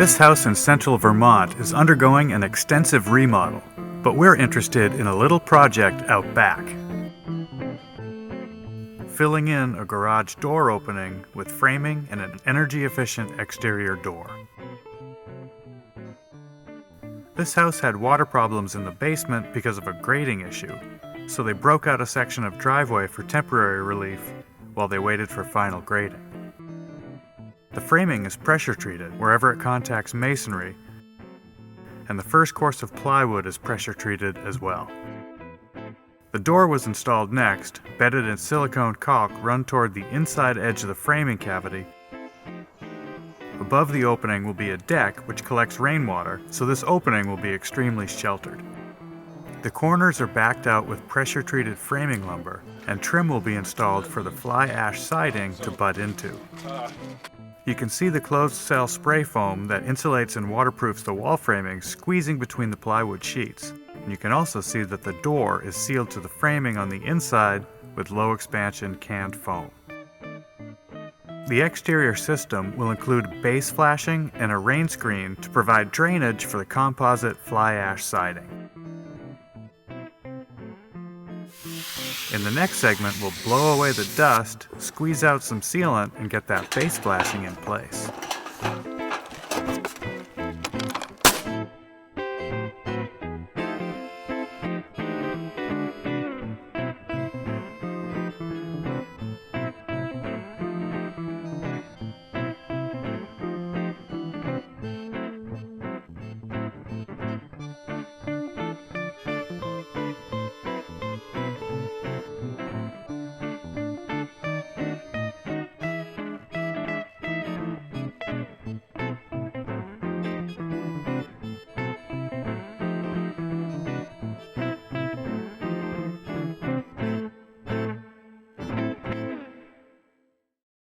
This house in central Vermont is undergoing an extensive remodel, but we're interested in a little project out back. Filling in a garage door opening with framing and an energy-efficient exterior door. This house had water problems in the basement because of a grading issue, so they broke out a section of driveway for temporary relief while they waited for final grading. The framing is pressure treated wherever it contacts masonry, and the first course of plywood is pressure treated as well. The door was installed next, bedded in silicone caulk run toward the inside edge of the framing cavity. Above the opening will be a deck which collects rainwater, so this opening will be extremely sheltered. The corners are backed out with pressure-treated framing lumber, and trim will be installed for the fly ash siding to butt into. You can see the closed cell spray foam that insulates and waterproofs the wall framing squeezing between the plywood sheets. And you can also see that the door is sealed to the framing on the inside with low expansion canned foam. The exterior system will include base flashing and a rain screen to provide drainage for the composite fly ash siding. In the next segment, we'll blow away the dust, squeeze out some sealant, and get that base flashing in place.